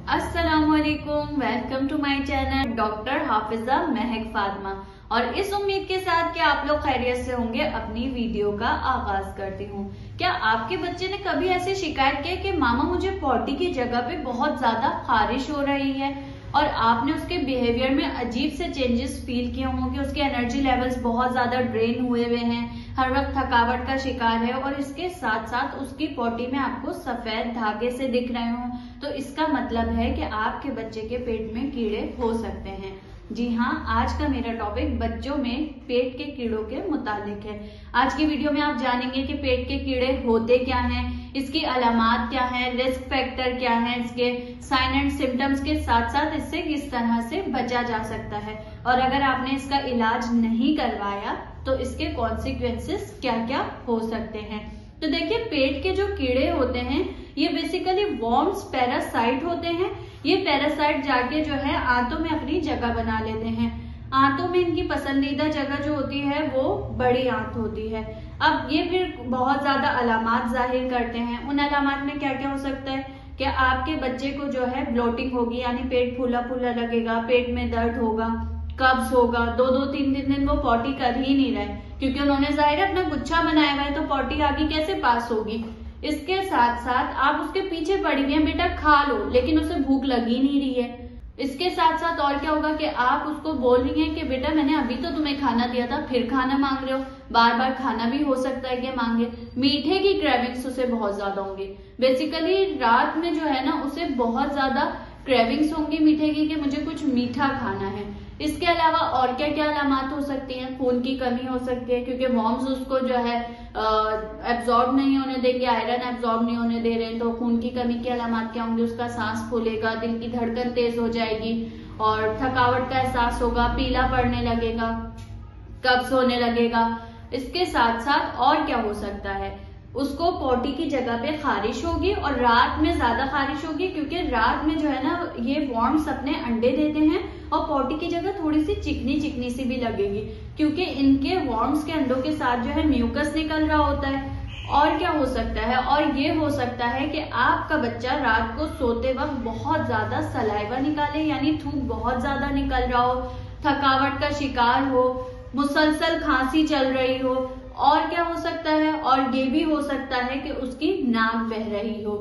अस्सलामुअलैकुम, welcome to my channel doctor Hafiza Mahak Fatima. और इस उम्मीद के साथ कि आप लोग खैरियत से होंगे, अपनी वीडियो का आगाज करती हूँ। क्या आपके बच्चे ने कभी ऐसी शिकायत की कि मामा मुझे पॉटी की जगह पे बहुत ज्यादा खारिश हो रही है और आपने उसके बिहेवियर में अजीब से चेंजेस फील किए हों कि उसके एनर्जी लेवल्स बहुत ज्यादा ड्रेन हुए हैं, हर वक्त थकावट का शिकार है और इसके साथ साथ उसकी पॉटी में आपको सफेद धागे से दिख रहे हों, तो इसका मतलब है कि आपके बच्चे के पेट में कीड़े हो सकते हैं। जी हाँ, आज का मेरा टॉपिक बच्चों में पेट के कीड़ों के मुतालिक है। आज की वीडियो में आप जानेंगे कि पेट के कीड़े होते क्या हैं, इसकी अलामात क्या है, रिस्क फैक्टर क्या है, इसके साइन एंड सिम्टम्स के साथ साथ इससे किस तरह से बचा जा सकता है और अगर आपने इसका इलाज नहीं करवाया तो इसके कॉन्सिक्वेंसेस क्या क्या हो सकते हैं। तो देखिए, पेट के जो कीड़े होते हैं ये बेसिकली वॉर्म्स पैरासाइट होते हैं। ये पैरासाइट जाके जो है आंतों में अपनी जगह बना लेते हैं। आंतों में इनकी पसंदीदा जगह जो होती है वो बड़ी आंत होती है। अब ये फिर बहुत ज्यादा अलामात जाहिर करते हैं। उन अलामात में क्या क्या हो सकता है कि आपके बच्चे को जो है ब्लोटिंग होगी, यानी पेट फूला फूला लगेगा, पेट में दर्द होगा, कब्ज होगा, दो तीन दिन वो पॉटी कर ही नहीं रहे क्योंकि उन्होंने जाहिर अपना गुच्छा बनाया हुआ है, तो पॉटी आगे कैसे पास होगी। इसके साथ साथ आप उसके पीछे पड़ी हुई हैं, बेटा खा लो, लेकिन उसे भूख लगी नहीं रही है। इसके साथ साथ और क्या होगा कि आप उसको बोल रही हैं कि बेटा मैंने अभी तो तुम्हें खाना दिया था, फिर खाना मांग रहे हो। बार बार खाना भी हो सकता है कि मांगे। मीठे की क्रेविंग्स उसे बहुत ज्यादा होंगी। बेसिकली रात में जो है ना उसे बहुत ज्यादा क्रेविंग्स होंगी मीठे की कि मुझे कुछ मीठा खाना है। इसके अलावा और क्या क्या अलामात हो सकती हैं? खून की कमी हो सकती है क्योंकि वॉर्म्स उसको जो है एब्जॉर्ब नहीं होने देंगे, आयरन एब्जॉर्ब नहीं होने दे रहे हैं, तो खून की कमी की अलामात क्या होंगी? उसका सांस फूलेगा, दिल की धड़कन तेज हो जाएगी और थकावट का एहसास होगा, पीला पड़ने लगेगा, कब्ज होने लगेगा। इसके साथ साथ और क्या हो सकता है? उसको पॉटी की जगह पे खारिश होगी और रात में ज्यादा खारिश होगी क्योंकि रात में जो है ना ये वॉर्म्स अपने अंडे देते हैं और पॉटी की जगह थोड़ी सी चिकनी चिकनी सी भी लगेगी क्योंकि इनके वॉर्म्स के अंडों के साथ जो है म्यूकस निकल रहा होता है। और क्या हो सकता है? और ये हो सकता है कि आपका बच्चा रात को सोते वक्त बहुत ज्यादा सलाइवा निकाले, यानी थूक बहुत ज्यादा निकल रहा हो, थकावट का शिकार हो, मुसलसल खांसी चल रही हो। और क्या हो सकता है? और ये भी हो सकता है कि उसकी नाक बह रही हो,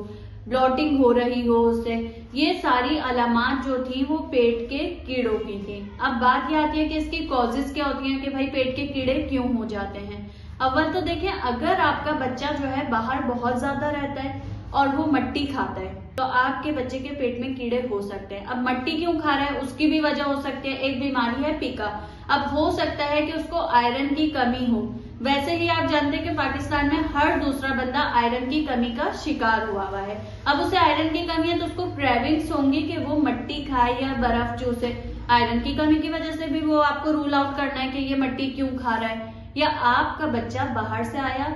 ब्लोटिंग हो रही हो उससे। ये सारी अलामात जो थी वो पेट के कीड़ों की थी। अब बात ये आती है कि इसकी कॉजेज क्या होती हैं कि भाई पेट के कीड़े क्यों हो जाते हैं। अव्वल तो देखिए, अगर आपका बच्चा जो है बाहर बहुत ज्यादा रहता है और वो मट्टी खाता है तो आपके बच्चे के पेट में कीड़े हो सकते हैं। अब मट्टी क्यों खा रहा है उसकी भी वजह हो सकती है। एक बीमारी है पिका। अब हो सकता है कि उसको आयरन की कमी हो। वैसे ही आप जानते हैं कि पाकिस्तान में हर दूसरा बंदा आयरन की कमी का शिकार हुआ है। अब उसे आयरन की कमी है तो उसको क्रेविंग्स होंगी कि वो मट्टी खाए या बर्फ चूसे। आयरन की कमी की वजह से भी वो आपको रूल आउट करना है कि ये मट्टी क्यों खा रहा है। या आपका बच्चा बाहर से आया,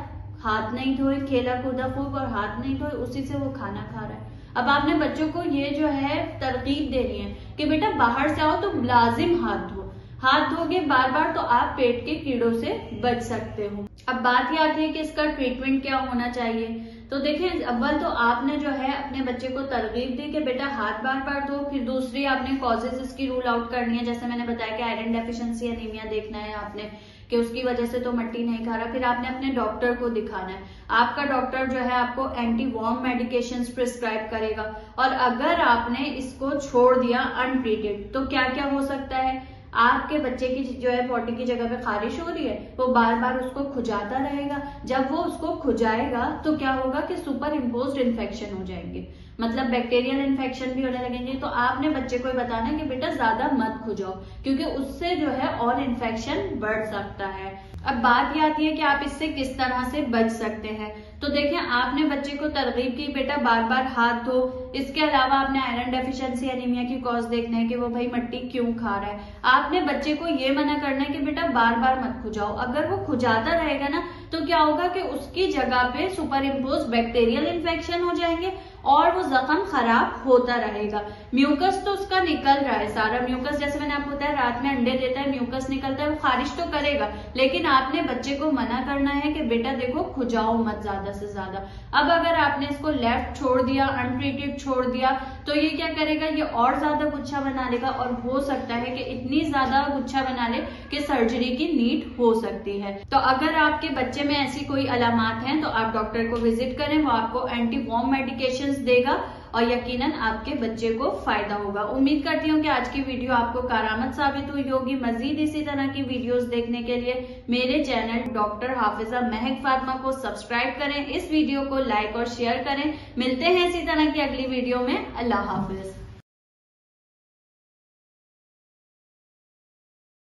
हाथ नहीं धोए, खेला कूदा खूब और हाथ नहीं धोए, उसी से वो खाना खा रहा है। अब आपने बच्चों को ये जो है तरकीब दे रही है कि बेटा बाहर से आओ तो लाजिम हाथ धो। हाथ धोगे बार बार तो आप पेट के कीड़ों से बच सकते हो। अब बात ये आती है कि इसका ट्रीटमेंट क्या होना चाहिए। तो देखिए, अव्वल तो आपने जो है अपने बच्चे को तरगीब दी कि बेटा हाथ बार बार धो। फिर दूसरी आपने कॉजेज इसकी रूल आउट करनी है। जैसे मैंने बताया कि आयरन डेफिशिएंसी एनीमिया देखना है आपने कि उसकी वजह से तो मट्टी नहीं खा रहा। फिर आपने अपने डॉक्टर को दिखाना है। आपका डॉक्टर जो है आपको एंटी वॉर्म मेडिकेशंस प्रिस्क्राइब करेगा और अगर आपने इसको छोड़ दिया अनट्रीटेड तो क्या क्या हो सकता है? आपके बच्चे की जो है पॉटी की जगह पे खारिश हो रही है, वो बार बार उसको खुजाता रहेगा। जब वो उसको खुजाएगा तो क्या होगा कि सुपर इम्पोज्ड इन्फेक्शन हो जाएंगे, मतलब बैक्टीरियल इन्फेक्शन भी होने लगेंगे। तो आपने बच्चे को बताना है कि बेटा ज्यादा मत खुजाओ क्योंकि उससे जो है और इन्फेक्शन बढ़ सकता है। अब बात ये आती है कि आप इससे किस तरह से बच सकते हैं। तो देखिए, आपने बच्चे को तरगीब की बेटा बार बार हाथ धो। इसके अलावा आपने आयरन डेफिशिएंसी एनीमिया की कॉज देखना है कि वो भाई मट्टी क्यों खा रहा है। आपने बच्चे को ये मना करना है कि बेटा बार बार मत खुजाओ। अगर वो खुजाता रहेगा ना तो क्या होगा कि उसकी जगह पे सुपर इम्पोज बैक्टीरियल इन्फेक्शन हो जाएंगे और वो जख्म खराब होता रहेगा। म्यूकस तो उसका निकल रहा है, सारा म्यूकस, जैसे मैंने आपको बताया रात में अंडे देता है, म्यूकस निकलता है, वो खारिज तो करेगा, लेकिन आपने बच्चे को मना करना है कि बेटा देखो खुजाओ मत ज्यादा से ज्यादा। अब अगर आपने इसको लेफ्ट छोड़ दिया, अनट्रीटेड छोड़ दिया, तो ये क्या करेगा, ये और ज्यादा गुच्छा बना लेगा और हो सकता है कि इतनी ज्यादा गुच्छा बना ले कि सर्जरी की नीड हो सकती है। तो अगर आपके बच्चे में ऐसी कोई अलामात हैं तो आप डॉक्टर को विजिट करें, वो आपको एंटी वॉर्म मेडिकेशंस देगा और यकीनन आपके बच्चे को फायदा होगा। उम्मीद करती हूँ कि आज की वीडियो आपको कारामद साबित हुई होगी। मजीद इसी तरह की वीडियोस देखने के लिए मेरे चैनल डॉक्टर हाफिजा महक फातिमा को सब्सक्राइब करें, इस वीडियो को लाइक और शेयर करें। मिलते हैं इसी तरह की अगली वीडियो में। अल्लाह हाफिज।